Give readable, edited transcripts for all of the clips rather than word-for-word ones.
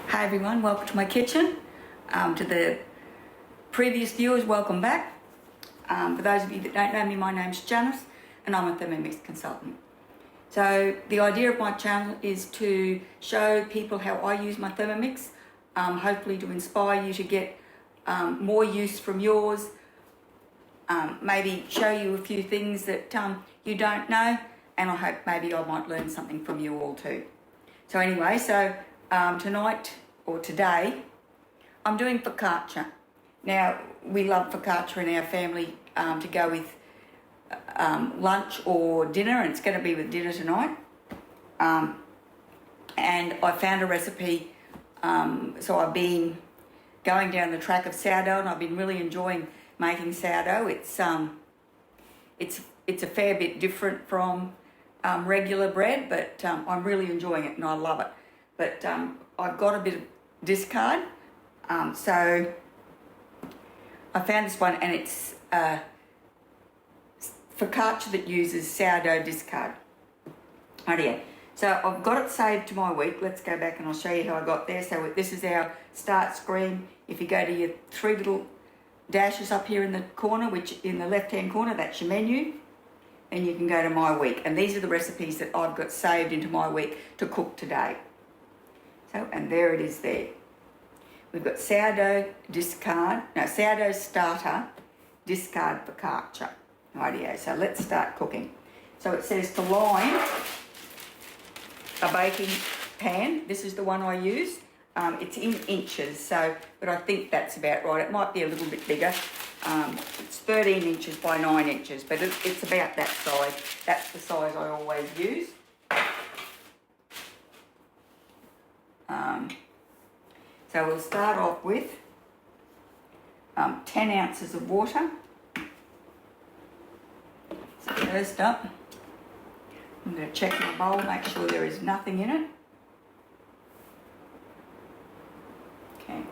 Hi everyone, welcome to my kitchen. To the previous viewers, welcome back. For those of you that don't know me, my name's Janice and I'm a Thermomix consultant. So the idea of my channel is to show people how I use my Thermomix, hopefully to inspire you to get more use from yours, maybe show you a few things that you don't know, and I hope maybe I might learn something from you all too. So anyway, tonight or today, I'm doing focaccia. Now, we love focaccia in our family to go with lunch or dinner, and it's going to be with dinner tonight. And I found a recipe, so I've been going down the track of sourdough, and I've been really enjoying making sourdough. It's a fair bit different from regular bread, but I'm really enjoying it and I love it. But I've got a bit of discard, so I found this one, and it's focaccia that uses sourdough discard. Rightio. So I've got it saved to my week. Let's go back and I'll show you how I got there. So this is our start screen. If you go to your three little dashes up here in the corner, which in the left hand corner, that's your menu, and you can go to my week, and these are the recipes that I've got saved into my week to cook today. So, and there it is there. We've got sourdough starter discard focaccia. Rightio. So let's start cooking. So it says to line a baking pan. This is the one I use. It's in inches, so, but I think that's about right. It might be a little bit bigger. It's 13 inches by 9 inches, but it's about that size. That's the size I always use. So we'll start off with 10 ounces of water. So first up, I'm going to check my bowl, make sure there is nothing in it. Okay.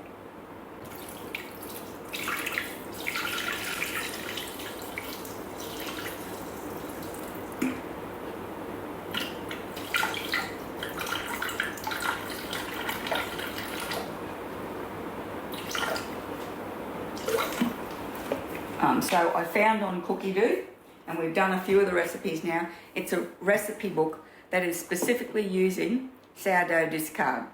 So I found on Cookie-Doo, and we've done a few of the recipes now, it's a recipe book that is specifically using sourdough discard.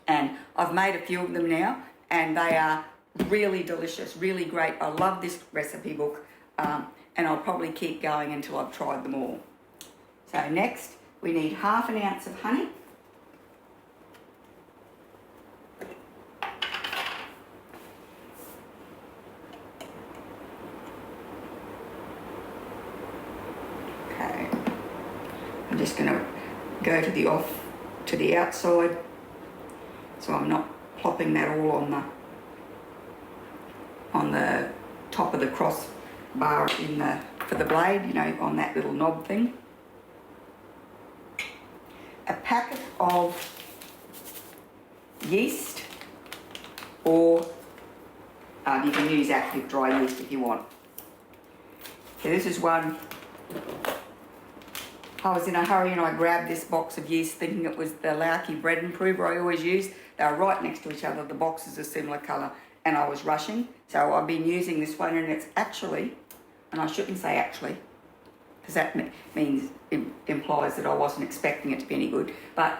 And I've made a few of them now, and they are really delicious, really great. I love this recipe book, and I'll probably keep going until I've tried them all. So next, we need half an ounce of honey. I'm just going to go to the outside, so I'm not plopping that all on the top of the crossbar for the blade, you know, on that little knob thing. A packet of yeast, or you can use active dry yeast if you want. Okay, this is one. I was in a hurry and I grabbed this box of yeast thinking it was the Lauki bread improver I always use. They were right next to each other. The boxes are similar colour, and I was rushing. So I've been using this one, and it's actually, and I shouldn't say actually, because that implies that I wasn't expecting it to be any good, but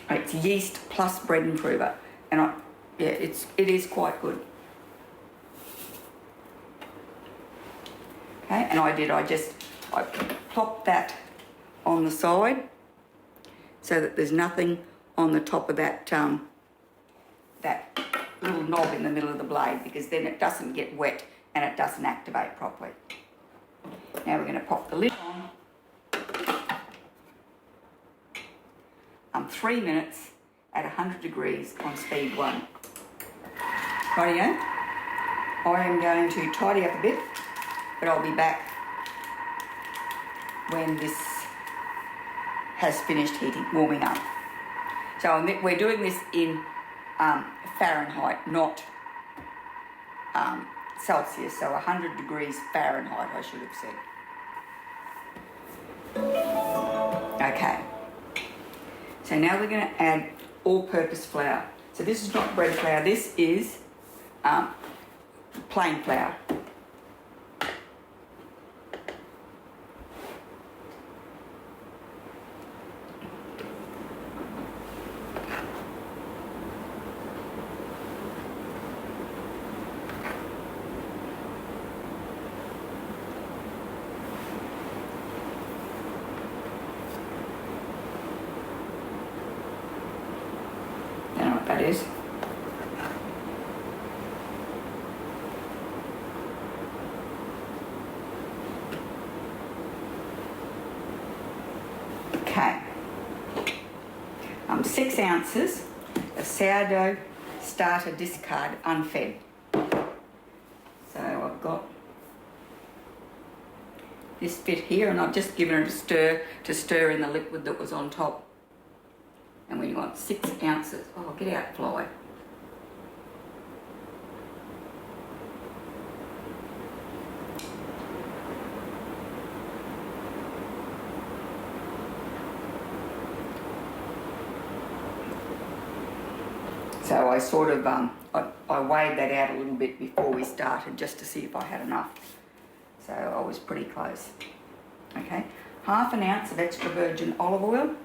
it's yeast plus bread improver, and it is quite good. Okay, and I plopped that on the side so that there's nothing on the top of that that little knob in the middle of the blade, because then it doesn't get wet and it doesn't activate properly. Now we're going to pop the lid on. 3 minutes at 100 degrees on speed 1. Rightio. I am going to tidy up a bit, but I'll be back when this has finished warming up. So we're doing this in Fahrenheit, not Celsius, so 100 degrees Fahrenheit, I should have said. Okay. So now we're going to add all-purpose flour. So this is not bread flour, this is plain flour. That is. Okay. 6 ounces of sourdough starter discard unfed. So I've got this bit here, and I've just given it a stir in the liquid that was on top. And we want 6 ounces. Oh, get out, fly. So I sort of, I weighed that out a little bit before we started just to see if I had enough. So I was pretty close. Okay, 1/2 ounce of extra virgin olive oil.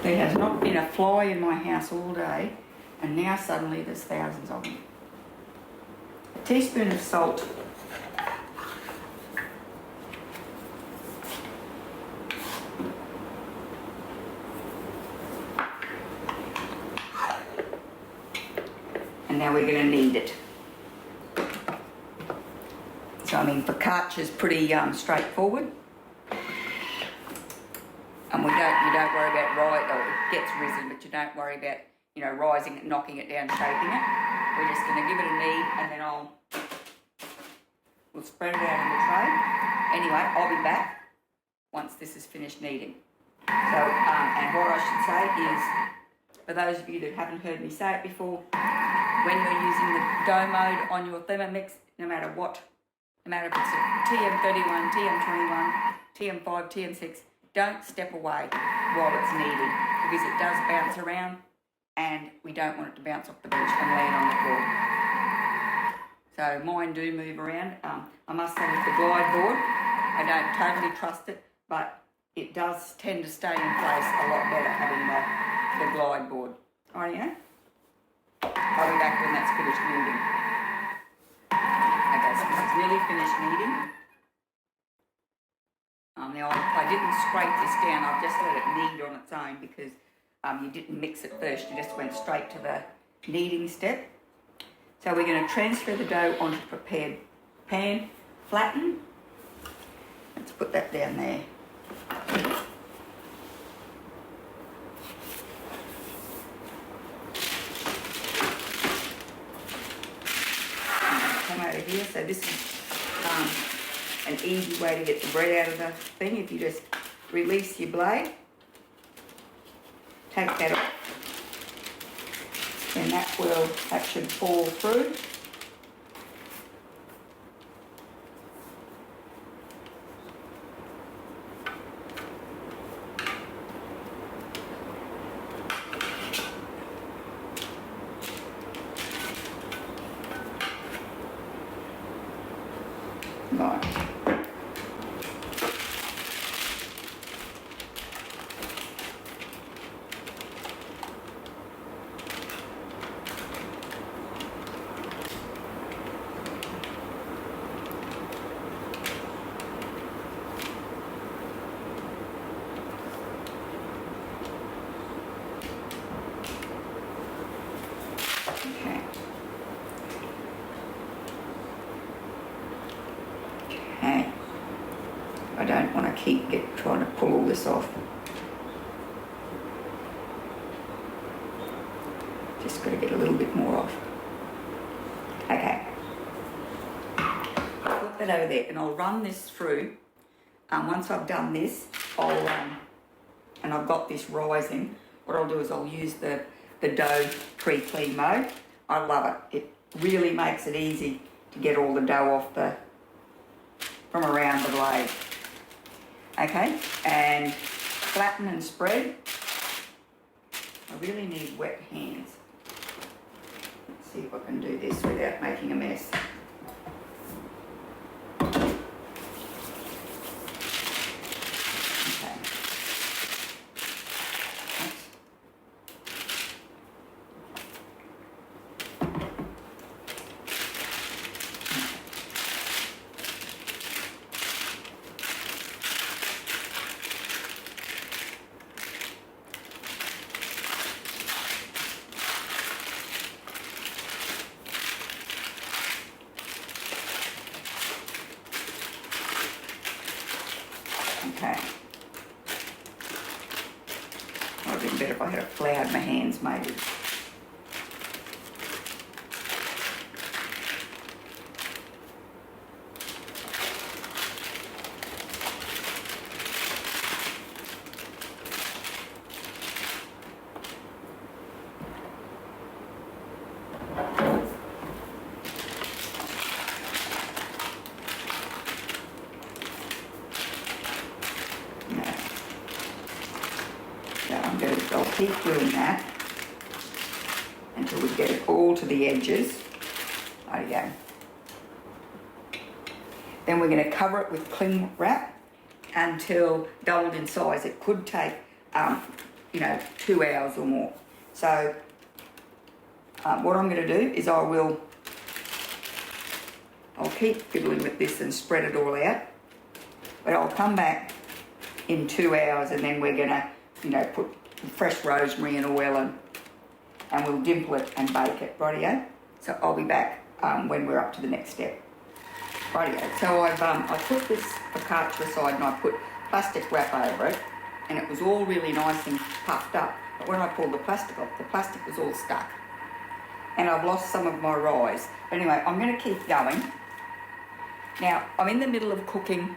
There has not been a fly in my house all day, and now suddenly there's thousands of them. A teaspoon of salt. And now we're going to knead it. So I mean, focaccia is pretty straightforward. And you don't worry about it gets risen, but you don't worry about, you know, rising it, knocking it down, shaping it. We're just going to give it a knead, and then we'll spread it out in the tray. Anyway, I'll be back once this is finished kneading. So, and what I should say is, for those of you that haven't heard me say it before, when you're using the dough mode on your Thermomix, no matter if it's a TM31, TM21, TM5, TM6, don't step away while it's kneading, because it does bounce around and we don't want it to bounce off the bench and land on the floor. So mine do move around. I must say with the glide board, I don't totally trust it, but it does tend to stay in place a lot better having the glide board. Rightio? I'll be back when that's finished kneading. Okay, so this is nearly finished kneading. Now I didn't scrape this down, I've just let it knead on its own because you didn't mix it first, you just went straight to the kneading step. So we're going to transfer the dough onto a prepared pan, flatten. Let's put that down there. Come over here, so this is an easy way to get the bread out of the thing. If you just release your blade, take that off, then that should fall through. Right. I don't want to keep trying to pull all this off. Just got to get a little bit more off. Okay. I'll put that over there and I'll run this through. Once I've done this, and I've got this rising, what I'll do is I'll use the dough pre-clean mode. I love it. It really makes it easy to get all the dough off from around the blade. Okay, and flatten and spread. I really need wet hands. Let's see if I can do this without making a mess. Okay. Might have been better if I had floured my hands, maybe. I'll keep doing that until we get it all to the edges. There you go. Then we're going to cover it with cling wrap until doubled in size. It could take, 2 hours or more. So what I'm going to do is I'll keep fiddling with this and spread it all out. But I'll come back in 2 hours and then we're going to, put fresh rosemary and oil and we'll dimple it and bake it, rightio? So I'll be back when we're up to the next step. Rightio, so I put this focaccia aside and I put plastic wrap over it and it was all really nice and puffed up. But when I pulled the plastic off, the plastic was all stuck. And I've lost some of my rise. But anyway, I'm going to keep going. Now, I'm in the middle of cooking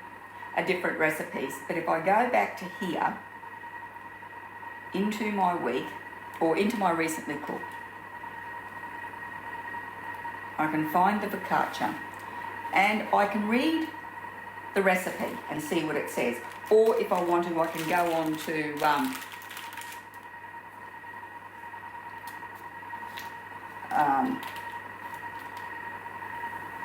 a different recipes, but if I go back to here, into my week, or into my recently cooked, I can find the focaccia and I can read the recipe and see what it says. Or if I want to, I can go on to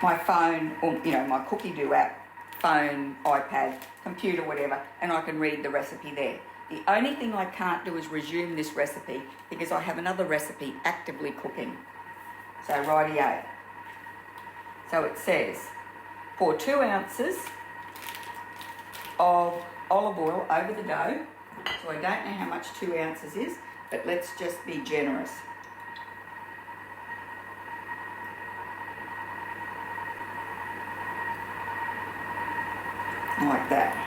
my phone, or my Cookie Do app, phone, iPad, computer, whatever, and I can read the recipe there. The only thing I can't do is resume this recipe because I have another recipe actively cooking. So rightio. So it says, pour 2 ounces of olive oil over the dough. So I don't know how much 2 ounces is, but let's just be generous. Like that.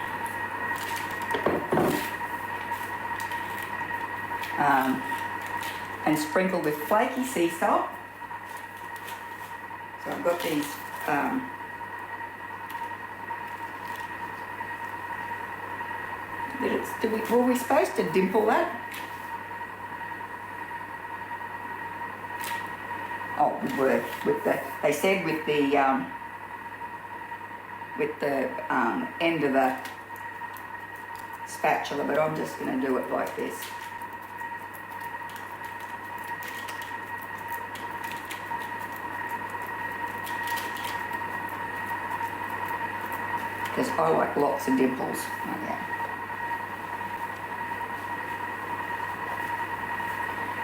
And sprinkle with flaky sea salt. So I've got these were we supposed to dimple that? Oh, we were they said with the end of the spatula, but I'm just going to do it like this. Because I like lots of dimples. Okay.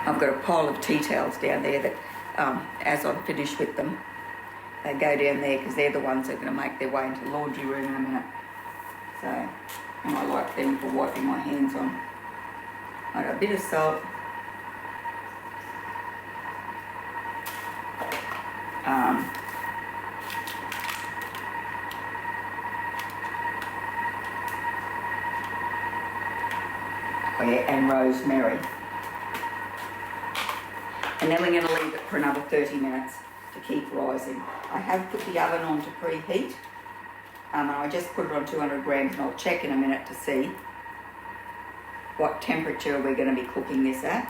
I've got a pile of tea towels down there that, as I'm finished with them, they go down there because they're the ones that are going to make their way into the laundry room in a minute. So, and I like them for wiping my hands on. I got a bit of salt. And rosemary. And then we're going to leave it for another 30 minutes to keep rising. I have put the oven on to preheat, and I just put it on 200 grams, and I'll check in a minute to see what temperature we're going to be cooking this at.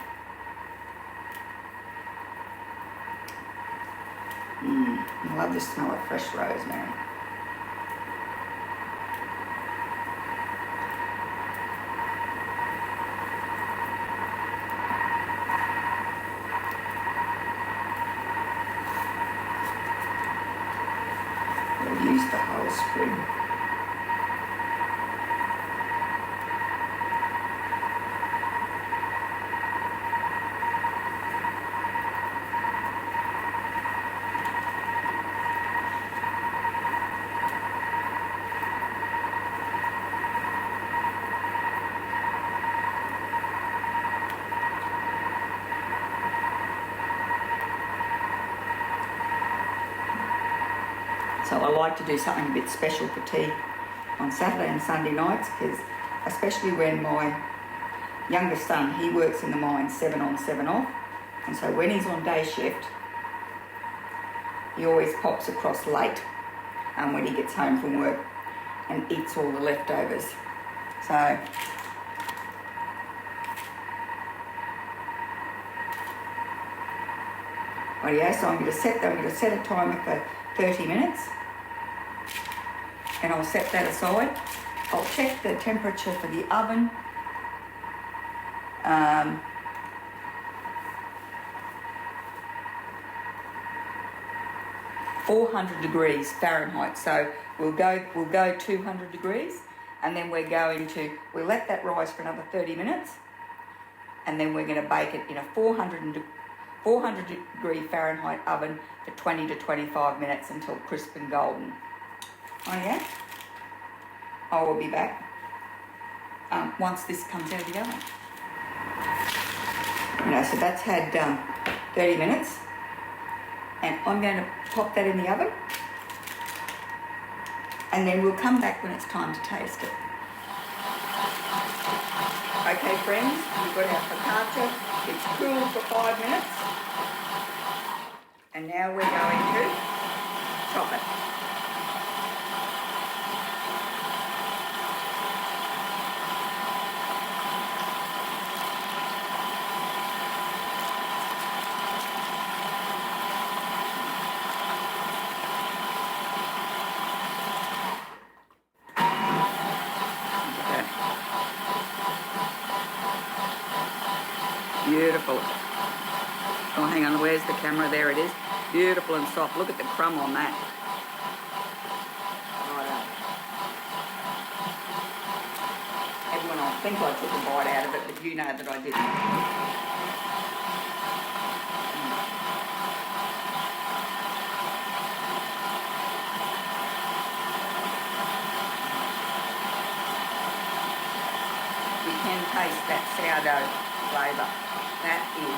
I love the smell of fresh rosemary. We'll use the whole sprig. So I like to do something a bit special for tea on Saturday and Sunday nights, because especially when my youngest son, he works in the mine 7 on 7 off, and so when he's on day shift, he always pops across late when he gets home from work and eats all the leftovers. So so I'm going to set a timer for 30 minutes. And I'll set that aside. I'll check the temperature for the oven. 400 degrees Fahrenheit. So we'll go 200 degrees, and then we'll let that rise for another 30 minutes, and then we're going to bake it in a 400 degree Fahrenheit oven for 20 to 25 minutes until crisp and golden. Oh yeah? I will be back once this comes out of the oven. So that's had 30 minutes, and I'm going to pop that in the oven, and then we'll come back when it's time to taste it. Okay friends, we've got our focaccia. It's cooled for 5 minutes, and now we're going to chop it. Beautiful. Oh, hang on, where's the camera? There it is. Beautiful and soft. Look at the crumb on that. Right. Everyone will think I took a bite out of it, but you know that I didn't. You can taste that sourdough flavour. That is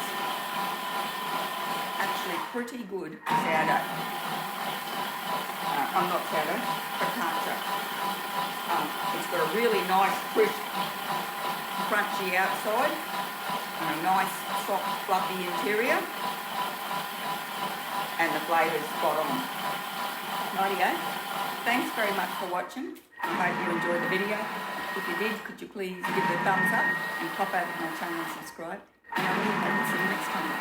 actually pretty good sourdough. I'm not sourdough, focaccia. It's got a really nice, crisp, crunchy outside and a nice, soft, fluffy interior, and the flavour's spot on. Rightio. Thanks very much for watching. I hope you enjoyed the video. If you did, could you please give it a thumbs up and pop over to my channel and subscribe? And I will see you next time.